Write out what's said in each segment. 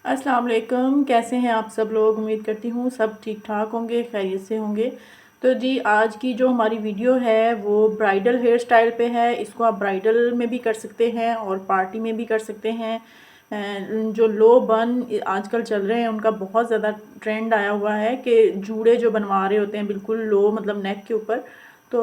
अस्सलाम वालेकुम। कैसे हैं आप सब लोग? उम्मीद करती हूँ सब ठीक ठाक होंगे, खैरियत से होंगे। तो जी आज की जो हमारी वीडियो है वो ब्राइडल हेयर स्टाइल पे है। इसको आप ब्राइडल में भी कर सकते हैं और पार्टी में भी कर सकते हैं। जो लो बन आजकल चल रहे हैं उनका बहुत ज़्यादा ट्रेंड आया हुआ है कि जूड़े जो बनवा रहे होते हैं बिल्कुल लो, मतलब नेक के ऊपर। तो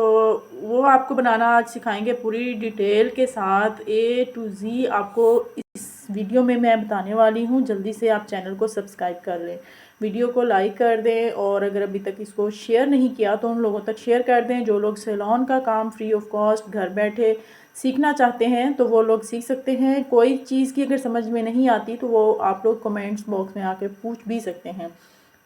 वो आपको बनाना आज सिखाएंगे पूरी डिटेल के साथ, A to Z आपको इस वीडियो में मैं बताने वाली हूँ। जल्दी से आप चैनल को सब्सक्राइब कर लें, वीडियो को लाइक कर दें और अगर अभी तक इसको शेयर नहीं किया तो उन लोगों तक शेयर कर दें जो लोग सैलून का काम फ्री ऑफ कॉस्ट घर बैठे सीखना चाहते हैं। तो वो लोग सीख सकते हैं। कोई चीज़ की अगर समझ में नहीं आती तो वो आप लोग कमेंट्स बॉक्स में आके पूछ भी सकते हैं।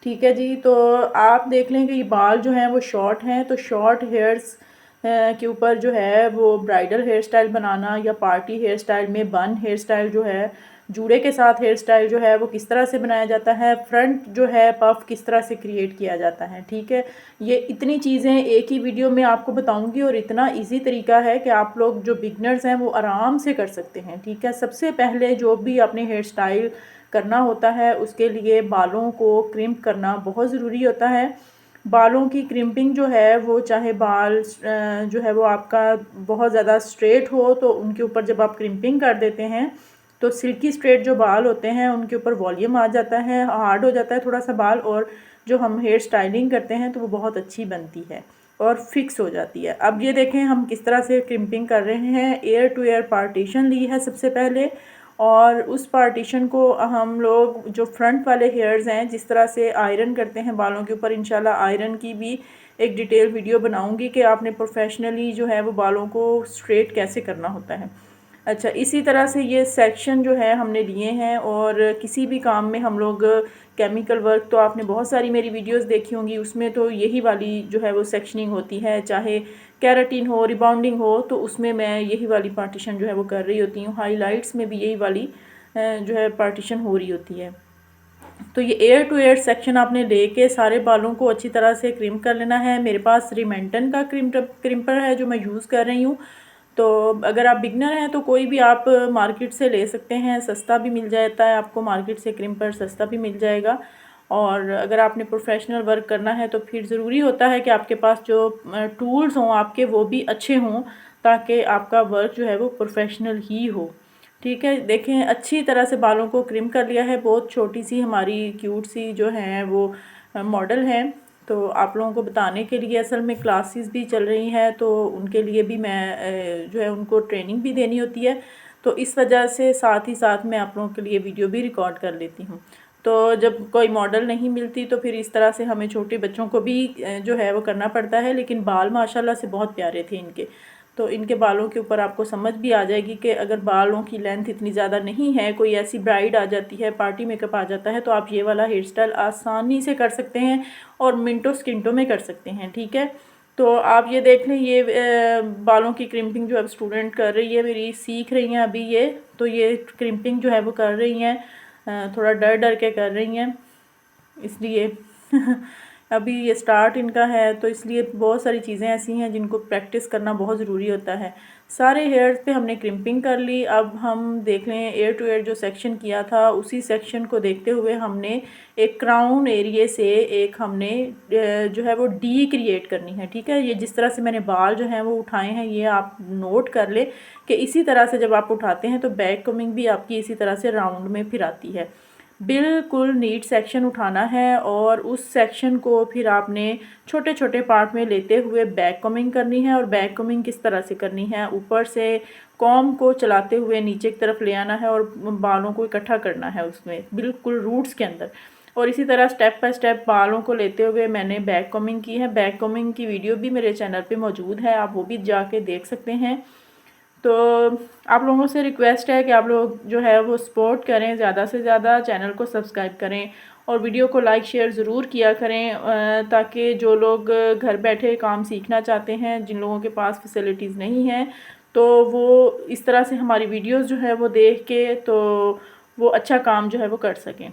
ठीक है जी। तो आप देख लें कि ये बाल जो हैं वो शॉर्ट हैं, तो शॉर्ट हेयर्स के ऊपर जो है वो ब्राइडल हेयर स्टाइल बनाना या पार्टी हेयर स्टाइल में बन हेयर स्टाइल जो है, जूड़े के साथ हेयर स्टाइल जो है वो किस तरह से बनाया जाता है, फ्रंट जो है पफ किस तरह से क्रिएट किया जाता है। ठीक है, ये इतनी चीज़ें एक ही वीडियो में आपको बताऊंगी और इतना इजी तरीका है कि आप लोग जो बिगनर्स हैं वो आराम से कर सकते हैं। ठीक है, सबसे पहले जो भी अपने हेयर स्टाइल करना होता है उसके लिए बालों को क्रिम्प करना बहुत ज़रूरी होता है। बालों की क्रिम्पिंग जो है वो चाहे बाल जो है वो आपका बहुत ज़्यादा स्ट्रेट हो तो उनके ऊपर जब आप क्रिम्पिंग कर देते हैं तो सिल्की स्ट्रेट जो बाल होते हैं उनके ऊपर वॉल्यूम आ जाता है, हार्ड हो जाता है थोड़ा सा बाल, और जो हम हेयर स्टाइलिंग करते हैं तो वो बहुत अच्छी बनती है और फिक्स हो जाती है। अब ये देखें हम किस तरह से क्रिम्पिंग कर रहे हैं। एयर टू एयर पार्टीशन ली है सबसे पहले, और उस पार्टीशन को हम लोग जो फ्रंट वाले हेयर्स हैं जिस तरह से आयरन करते हैं बालों के ऊपर, इंशाल्लाह आयरन की भी एक डिटेल वीडियो बनाऊंगी कि आपने प्रोफेशनली जो है वो बालों को स्ट्रेट कैसे करना होता है। अच्छा, इसी तरह से ये सेक्शन जो है हमने लिए हैं, और किसी भी काम में हम लोग केमिकल वर्क तो आपने बहुत सारी मेरी वीडियोस देखी होंगी, उसमें तो यही वाली जो है वो सेक्शनिंग होती है, चाहे कैराटिन हो, रिबाउंडिंग हो, तो उसमें मैं यही वाली पार्टीशन जो है वो कर रही होती हूँ। हाईलाइट्स में भी यही वाली जो है पार्टीशन हो रही होती है। तो ये एयर टू एयर सेक्शन आपने लेके सारे बालों को अच्छी तरह से क्रिम्प कर लेना है। मेरे पास रिमेंटन का क्रिम्पर है जो मैं यूज़ कर रही हूँ। तो अगर आप बिगनर हैं तो कोई भी आप मार्केट से ले सकते हैं, सस्ता भी मिल जाता है आपको, मार्केट से क्रिम्पर सस्ता भी मिल जाएगा। और अगर आपने प्रोफेशनल वर्क करना है तो फिर ज़रूरी होता है कि आपके पास जो टूल्स हों आपके वो भी अच्छे हों, ताकि आपका वर्क जो है वो प्रोफेशनल ही हो। ठीक है, देखें अच्छी तरह से बालों को क्रिम कर लिया है। बहुत छोटी सी हमारी क्यूट सी जो हैं वो मॉडल हैं, तो आप लोगों को बताने के लिए असल में क्लासेस भी चल रही हैं, तो उनके लिए भी मैं जो है उनको ट्रेनिंग भी देनी होती है। तो इस वजह से साथ ही साथ मैं आप लोगों के लिए वीडियो भी रिकॉर्ड कर लेती हूँ। तो जब कोई मॉडल नहीं मिलती तो फिर इस तरह से हमें छोटे बच्चों को भी जो है वो करना पड़ता है। लेकिन बाल माशाल्लाह से बहुत प्यारे थे इनके, तो इनके बालों के ऊपर आपको समझ भी आ जाएगी कि अगर बालों की लेंथ इतनी ज़्यादा नहीं है, कोई ऐसी ब्राइड आ जाती है, पार्टी मेकअप आ जाता है, तो आप ये वाला हेयर स्टाइल आसानी से कर सकते हैं और मिनटों सेकंडों में कर सकते हैं। ठीक है, तो आप ये देख लें, ये बालों की क्रिम्पिंग जो अब स्टूडेंट कर रही है मेरी, सीख रही हैं अभी ये, तो ये क्रिम्पिंग जो है वो कर रही हैं, थोड़ा डर डर के कर रही हैं इसलिए अभी ये स्टार्ट इनका है, तो इसलिए बहुत सारी चीज़ें ऐसी हैं जिनको प्रैक्टिस करना बहुत ज़रूरी होता है। सारे हेयर्स पे हमने क्रिम्पिंग कर ली। अब हम देख लें एयर टू एयर जो सेक्शन किया था उसी सेक्शन को देखते हुए हमने एक क्राउन एरिए से एक हमने जो है वो डी क्रिएट करनी है। ठीक है, ये जिस तरह से मैंने बाल जो हैं वो उठाए हैं ये आप नोट कर ले कि इसी तरह से जब आप उठाते हैं तो बैक कमिंग भी आपकी इसी तरह से राउंड में फिर आती है। बिल्कुल नीट सेक्शन उठाना है और उस सेक्शन को फिर आपने छोटे छोटे पार्ट में लेते हुए बैक कमिंग करनी है। और बैक कमिंग किस तरह से करनी है, ऊपर से कॉम को चलाते हुए नीचे की तरफ ले आना है और बालों को इकट्ठा करना है उसमें बिल्कुल रूट्स के अंदर। और इसी तरह स्टेप बाय स्टेप बालों को लेते हुए मैंने बैक कमिंग की है। बैक कमिंग की वीडियो भी मेरे चैनल पे मौजूद है, आप वो भी जाके देख सकते हैं। तो आप लोगों से रिक्वेस्ट है कि आप लोग जो है वो सपोर्ट करें, ज़्यादा से ज़्यादा चैनल को सब्सक्राइब करें और वीडियो को लाइक शेयर ज़रूर किया करें, ताकि जो लोग घर बैठे काम सीखना चाहते हैं, जिन लोगों के पास फैसिलिटीज़ नहीं हैं, तो वो इस तरह से हमारी वीडियोस जो है वो देख के तो वो अच्छा काम जो है वो कर सकें।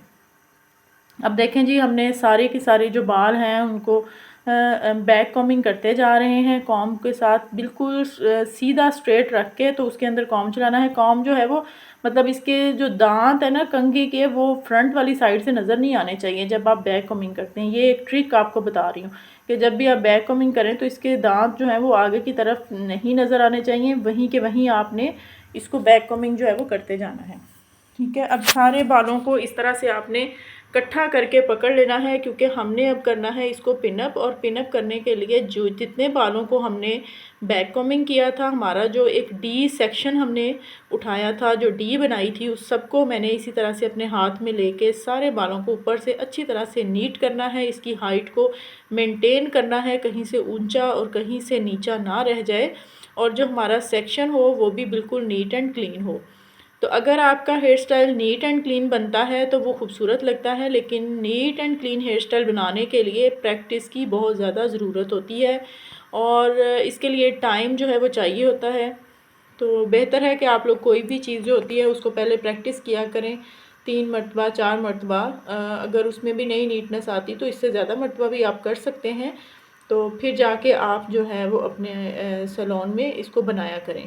अब देखें जी, हमने सारे के सारे जो बाल हैं उनको बैक कॉम्बिंग करते जा रहे हैं कॉम के साथ, बिल्कुल सीधा स्ट्रेट रख के, तो उसके अंदर कॉम चलाना है। कॉम जो है वो मतलब इसके जो दांत है ना कंघी के, वो फ्रंट वाली साइड से नज़र नहीं आने चाहिए जब आप बैक कॉम्बिंग करते हैं। ये एक ट्रिक आपको बता रही हूँ कि जब भी आप बैक कॉम्बिंग करें तो इसके दांत जो है वो आगे की तरफ नहीं नज़र आने चाहिए, वहीं के वहीं आपने इसको बैक कॉम्बिंग जो है वो करते जाना है। ठीक है, अब सारे बालों को इस तरह से आपने इकट्ठा करके पकड़ लेना है, क्योंकि हमने अब करना है इसको पिनअप। और पिनअप करने के लिए जो जितने बालों को हमने बैक कॉम्बिंग किया था, हमारा जो एक डी सेक्शन हमने उठाया था, जो डी बनाई थी, उस सबको मैंने इसी तरह से अपने हाथ में लेके सारे बालों को ऊपर से अच्छी तरह से नीट करना है। इसकी हाइट को मेंटेन करना है, कहीं से ऊंचा और कहीं से नीचा ना रह जाए, और जो हमारा सेक्शन हो वो भी बिल्कुल नीट एंड क्लीन हो। तो अगर आपका hair style neat and clean बनता है तो वो खूबसूरत लगता है, लेकिन neat and clean hair style बनाने के लिए प्रैक्टिस की बहुत ज़्यादा ज़रूरत होती है, और इसके लिए टाइम जो है वो चाहिए होता है। तो बेहतर है कि आप लोग कोई भी चीज़ जो होती है उसको पहले प्रैक्टिस किया करें 3 मरतबा 4 मरतबा। अगर उसमें भी नहीं नीटनेस आती तो इससे ज़्यादा मरतबा भी आप कर सकते हैं, तो फिर जाके आप जो है वो अपने सैलून में इसको बनाया करें।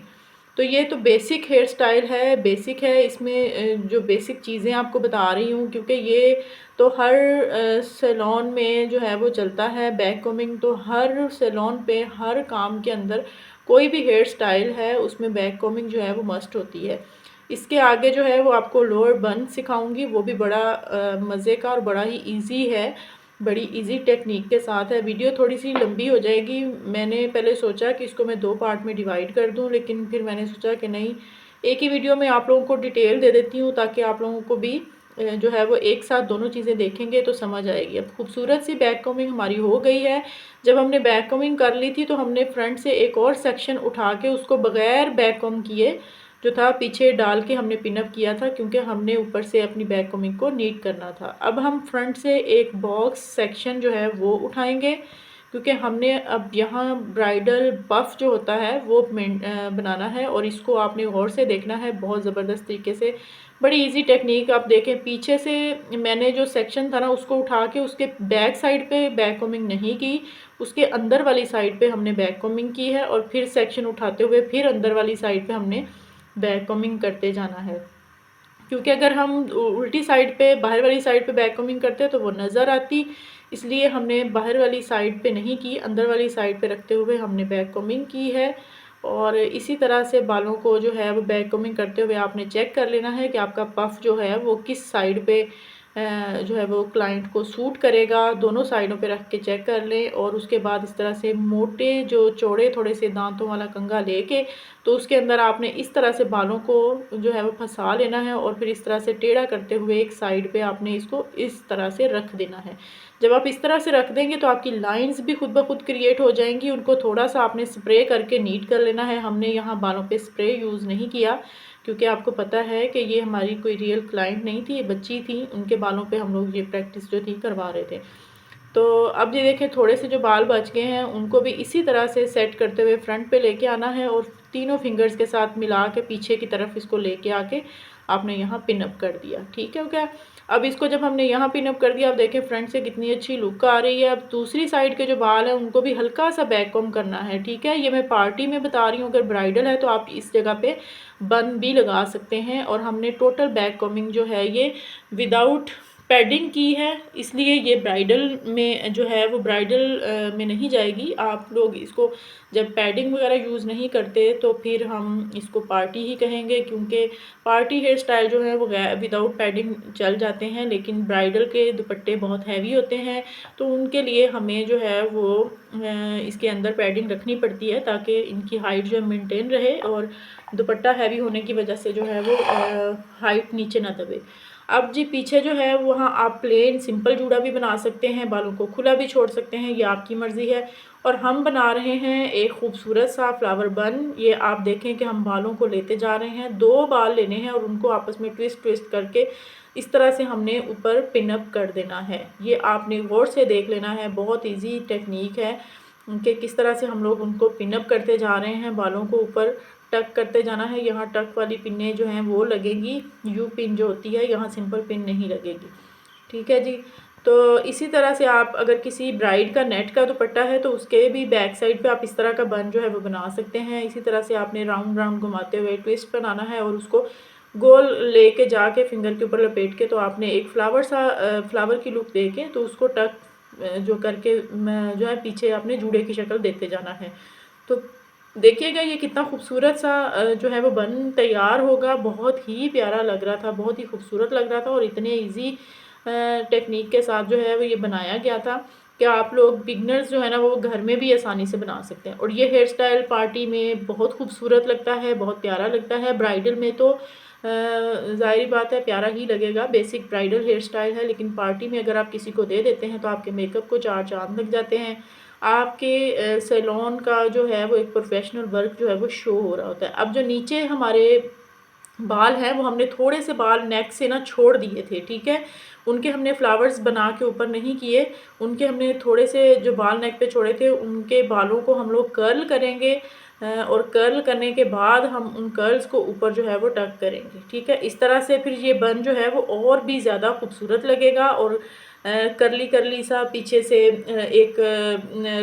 तो ये तो बेसिक हेयर स्टाइल है, बेसिक है। इसमें जो बेसिक चीज़ें आपको बता रही हूँ, क्योंकि ये तो हर सैलून में जो है वो चलता है। बैक कॉम्बिंग तो हर सैलून पे हर काम के अंदर कोई भी हेयर स्टाइल है उसमें बैक कॉम्बिंग जो है वो मस्ट होती है। इसके आगे जो है वो आपको लोअर बन सिखाऊंगी, वो भी बड़ा मज़े का और बड़ा ही इजी है, बड़ी इजी टेक्निक के साथ है। वीडियो थोड़ी सी लंबी हो जाएगी। मैंने पहले सोचा कि इसको मैं 2 पार्ट में डिवाइड कर दूं, लेकिन फिर मैंने सोचा कि नहीं, एक ही वीडियो में आप लोगों को डिटेल दे देती हूँ, ताकि आप लोगों को भी जो है वो एक साथ दोनों चीज़ें देखेंगे तो समझ आएगी। अब खूबसूरत सी बैक कॉम्बिंग हमारी हो गई है। जब हमने बैक कॉम्बिंग कर ली थी तो हमने फ्रंट से एक और सेक्शन उठा के उसको बगैर बैक कॉम किए जो था पीछे डाल के हमने पिनअप किया था, क्योंकि हमने ऊपर से अपनी बैक कॉमिंग को नीट करना था। अब हम फ्रंट से एक बॉक्स सेक्शन जो है वो उठाएंगे, क्योंकि हमने अब यहाँ ब्राइडल पफ जो होता है वो बनाना है, और इसको आपने गौर से देखना है बहुत ज़बरदस्त तरीके से। बड़ी इजी टेक्निक, आप देखें पीछे से मैंने जो सेक्शन था ना उसको उठा के उसके बैक साइड पे बैक कॉमिंग नहीं की, उसके अंदर वाली साइड पे हमने बैक कॉमिंग की है, और फिर सेक्शन उठाते हुए फिर अंदर वाली साइड पे हमने बैक कॉमिंग करते जाना है। क्योंकि अगर हम उल्टी साइड पे बाहर वाली साइड पे बैक कॉमिंग करते तो वो नज़र आती, इसलिए हमने बाहर वाली साइड पे नहीं की, अंदर वाली साइड पे रखते हुए हमने बैक कॉमिंग की है। और इसी तरह से बालों को जो है वो बैक कॉमिंग करते हुए आपने चेक कर लेना है कि आपका पफ जो है वो किस साइड पे जो है वो क्लाइंट को सूट करेगा। दोनों साइडों पे रख के चेक कर लें, और उसके बाद इस तरह से मोटे जो चौड़े थोड़े से दांतों वाला कंघा लेके तो उसके अंदर आपने इस तरह से बालों को जो है वो फंसा लेना है, और फिर इस तरह से टेढ़ा करते हुए एक साइड पे आपने इसको इस तरह से रख देना है। जब आप इस तरह से रख देंगे तो आपकी लाइंस भी खुद ब खुद क्रिएट हो जाएंगी। उनको थोड़ा सा आपने स्प्रे करके नीट कर लेना है। हमने यहाँ बालों पे स्प्रे यूज़ नहीं किया, क्योंकि आपको पता है कि ये हमारी कोई रियल क्लाइंट नहीं थी, ये बच्ची थी, उनके बालों पे हम लोग ये प्रैक्टिस जो थी करवा रहे थे। तो अब ये देखें थोड़े से जो बाल बच गए हैं उनको भी इसी तरह से सेट करते हुए फ्रंट पे लेके आना है, और तीनों फिंगर्स के साथ मिला के पीछे की तरफ इसको लेके आके आपने यहाँ पिनअप कर दिया। ठीक है क्या? अब इसको जब हमने यहाँ पिनअप कर दिया, अब देखें फ्रंट से कितनी अच्छी लुक आ रही है। अब दूसरी साइड के जो बाल हैं उनको भी हल्का सा बैक कॉम करना है। ठीक है, ये मैं पार्टी में बता रही हूँ, अगर ब्राइडल है तो आप इस जगह पे बन भी लगा सकते हैं। और हमने टोटल बैक कॉमिंग जो है ये विदाउट पैडिंग की है, इसलिए ये ब्राइडल में जो है वो ब्राइडल में नहीं जाएगी। आप लोग इसको जब पैडिंग वगैरह यूज़ नहीं करते तो फिर हम इसको पार्टी ही कहेंगे, क्योंकि पार्टी हेयर स्टाइल जो है वो विदाउट पैडिंग चल जाते हैं, लेकिन ब्राइडल के दुपट्टे बहुत हैवी होते हैं, तो उनके लिए हमें जो है वो इसके अंदर पैडिंग रखनी पड़ती है, ताकि इनकी हाइट जो है मेंटेन रहे, और दुपट्टा हैवी होने की वजह से जो है वो हाइट नीचे ना दबे। अब जी पीछे जो है वहाँ आप प्लेन सिंपल जूड़ा भी बना सकते हैं, बालों को खुला भी छोड़ सकते हैं, ये आपकी मर्ज़ी है। और हम बना रहे हैं एक खूबसूरत सा फ्लावर बन। ये आप देखें कि हम बालों को लेते जा रहे हैं, 2 बाल लेने हैं और उनको आपस में ट्विस्ट ट्विस्ट करके इस तरह से हमने ऊपर पिनअप कर देना है। ये आपने गौर से देख लेना है, बहुत ईजी टेक्निक है कि किस तरह से हम लोग उनको पिनअप करते जा रहे हैं, बालों को ऊपर टक करते जाना है। यहाँ टक वाली पिनें जो हैं वो लगेंगी, यू पिन जो होती है, यहाँ सिंपल पिन नहीं लगेगी। ठीक है जी। तो इसी तरह से आप अगर किसी ब्राइड का नेट का दुपट्टा है तो उसके भी बैक साइड पे आप इस तरह का बन जो है वो बना सकते हैं। इसी तरह से आपने राउंड राउंड घुमाते हुए ट्विस्ट बनाना है और उसको गोल लेके जाके फिंगर के ऊपर लपेट के तो आपने एक फ्लावर की लुक दे के तो उसको टक जो करके जो है पीछे आपने जूड़े की शक्ल देते जाना है। तो देखिएगा ये कितना खूबसूरत सा जो है वो बन तैयार होगा। बहुत ही प्यारा लग रहा था, बहुत ही खूबसूरत लग रहा था और इतने इजी टेक्निक के साथ जो है वो ये बनाया गया था कि आप लोग बिगनर्स जो है ना वो घर में भी आसानी से बना सकते हैं। और ये हेयर स्टाइल पार्टी में बहुत खूबसूरत लगता है, बहुत प्यारा लगता है। ब्राइडल में तो ज़ाहिर बात है प्यारा ही लगेगा, बेसिक ब्राइडल हेयर स्टाइल है, लेकिन पार्टी में अगर आप किसी को दे देते हैं तो आपके मेकअप को चार चांद लग जाते हैं। आपके सैलून का जो है वो एक प्रोफेशनल वर्क जो है वो शो हो रहा होता है। अब जो नीचे हमारे बाल हैं वो हमने थोड़े से बाल नेक से ना छोड़ दिए थे, ठीक है। उनके हमने फ्लावर्स बना के ऊपर नहीं किए, उनके हमने थोड़े से जो बाल नेक पे छोड़े थे उनके बालों को हम लोग कर्ल करेंगे और कर्ल करने के बाद हम उन कर्ल्स को ऊपर जो है वो टक करेंगे, ठीक है। इस तरह से फिर ये बन जो है वो और भी ज़्यादा खूबसूरत लगेगा और करली करली सा पीछे से एक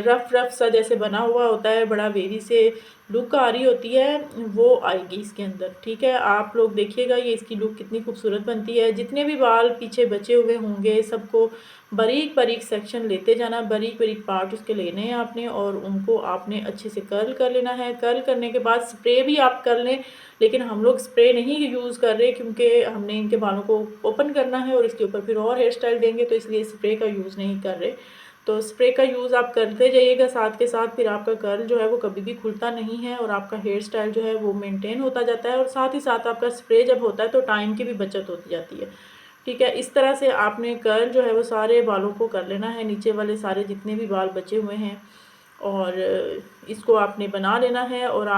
रफ रफ सा जैसे बना हुआ होता है, बड़ा वेवी से लुक आ रही होती है, वो आएगी इसके अंदर, ठीक है। आप लोग देखिएगा ये इसकी लुक कितनी खूबसूरत बनती है। जितने भी बाल पीछे बचे हुए होंगे सबको बारीक बारीक सेक्शन लेते जाना, बारीक बारीक पार्ट उसके लेने हैं आपने और उनको आपने अच्छे से कर्ल कर लेना है। कर्ल करने के बाद स्प्रे भी आप कर लें, लेकिन हम लोग स्प्रे नहीं यूज़ कर रहे क्योंकि हमने इनके बालों को ओपन करना है और इसके ऊपर फिर और हेयर स्टाइल देंगे, तो इसलिए स्प्रे का यूज़ नहीं कर रहे। तो स्प्रे का यूज़ आप करते जाइएगा साथ के साथ, फिर आपका कर्ल जो है वो कभी भी खुलता नहीं है और आपका हेयर स्टाइल जो है वो मेंटेन होता जाता है। और साथ ही साथ आपका स्प्रे जब होता है तो टाइम की भी बचत होती जाती है, ठीक है। इस तरह से आपने कर्ल जो है वो सारे बालों को कर लेना है, नीचे वाले सारे जितने भी बाल बचे हुए हैं, और इसको आपने बना लेना है। और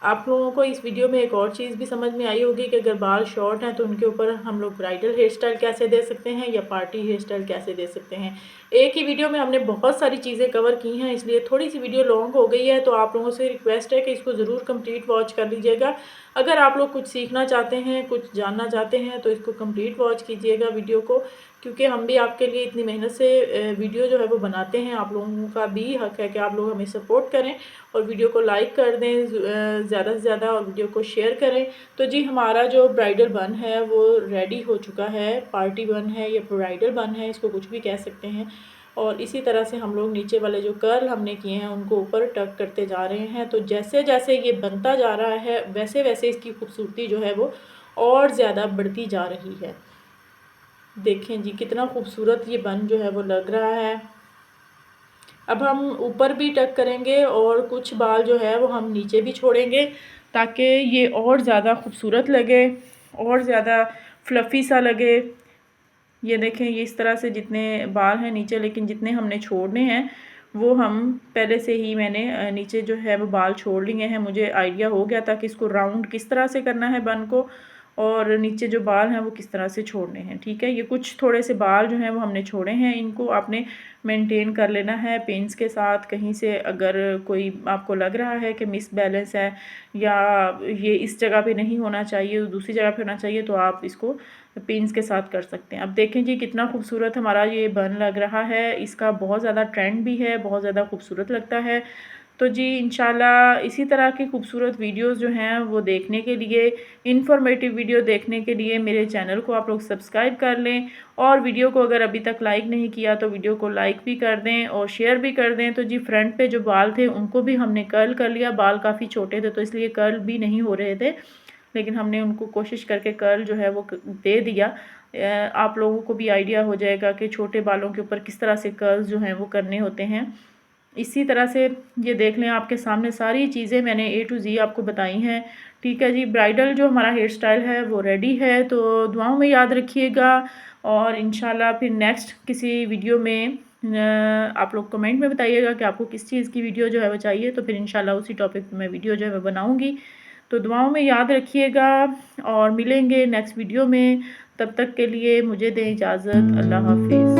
आप लोगों को इस वीडियो में एक और चीज़ भी समझ में आई होगी कि अगर बाल शॉर्ट हैं तो उनके ऊपर हम लोग ब्राइडल हेयर स्टाइल कैसे दे सकते हैं या पार्टी हेयर स्टाइल कैसे दे सकते हैं। एक ही वीडियो में हमने बहुत सारी चीज़ें कवर की हैं, इसलिए थोड़ी सी वीडियो लॉन्ग हो गई है। तो आप लोगों से रिक्वेस्ट है कि इसको ज़रूर कंप्लीट वॉच कर लीजिएगा। अगर आप लोग कुछ सीखना चाहते हैं, कुछ जानना चाहते हैं, तो इसको कंप्लीट वॉच कीजिएगा वीडियो को, क्योंकि हम भी आपके लिए इतनी मेहनत से वीडियो जो है वो बनाते हैं। आप लोगों का भी हक है कि आप लोग हमें सपोर्ट करें और वीडियो को लाइक कर दें ज़्यादा से ज़्यादा और वीडियो को शेयर करें। तो जी हमारा जो ब्राइडल बन है वो रेडी हो चुका है। पार्टी बन है या ब्राइडल बन है, इसको कुछ भी कह सकते हैं। और इसी तरह से हम लोग नीचे वाले जो कर्ल हमने किए हैं उनको ऊपर टक करते जा रहे हैं। तो जैसे जैसे ये बनता जा रहा है वैसे वैसे इसकी खूबसूरती जो है वो और ज़्यादा बढ़ती जा रही है। देखें जी कितना खूबसूरत ये बन जो है वो लग रहा है। अब हम ऊपर भी टक करेंगे और कुछ बाल जो है वो हम नीचे भी छोड़ेंगे ताकि ये और ज़्यादा खूबसूरत लगे और ज़्यादा फ्लफ़ी सा लगे। ये देखें ये इस तरह से जितने बाल हैं नीचे, लेकिन जितने हमने छोड़ने हैं वो हम पहले से ही मैंने नीचे जो है वो बाल छोड़ लिए हैं। मुझे आइडिया हो गया था कि इसको राउंड किस तरह से करना है बन को और नीचे जो बाल हैं वो किस तरह से छोड़ने हैं, ठीक है। ये कुछ थोड़े से बाल जो हैं वो हमने छोड़े हैं, इनको आपने मेंटेन कर लेना है पिन्स के साथ। कहीं से अगर कोई आपको लग रहा है कि मिस बैलेंस है या ये इस जगह पे नहीं होना चाहिए दूसरी जगह पे होना चाहिए, तो आप इसको पिन्स के साथ कर सकते हैं। अब देखें जी कितना खूबसूरत हमारा ये बन लग रहा है। इसका बहुत ज़्यादा ट्रेंड भी है, बहुत ज़्यादा खूबसूरत लगता है। तो जी इंशाल्लाह इसी तरह की खूबसूरत वीडियोस जो हैं वो देखने के लिए, इन्फॉर्मेटिव वीडियो देखने के लिए मेरे चैनल को आप लोग सब्सक्राइब कर लें। और वीडियो को अगर अभी तक लाइक नहीं किया तो वीडियो को लाइक भी कर दें और शेयर भी कर दें। तो जी फ्रंट पे जो बाल थे उनको भी हमने कर्ल कर लिया। बाल काफ़ी छोटे थे तो इसलिए कर्ल भी नहीं हो रहे थे, लेकिन हमने उनको कोशिश करके कर्ल जो है वो दे दिया। आप लोगों को भी आइडिया हो जाएगा कि छोटे बालों के ऊपर किस तरह से कर्ल्स जो हैं वो करने होते हैं। इसी तरह से ये देख लें आपके सामने सारी चीज़ें मैंने A to Z आपको बताई हैं, ठीक है जी। ब्राइडल जो हमारा हेयर स्टाइल है वो रेडी है, तो दुआओं में याद रखिएगा। और इंशाल्लाह फिर नेक्स्ट किसी वीडियो में आप लोग कमेंट में बताइएगा कि आपको किस चीज़ की वीडियो जो है वो चाहिए, तो फिर इंशाल्लाह उसी टॉपिक पे मैं वीडियो जो है वो बनाऊँगी। तो दुआओं में याद रखिएगा और मिलेंगे नेक्स्ट वीडियो में। तब तक के लिए मुझे दें इजाज़त। अल्लाह हाफिज़।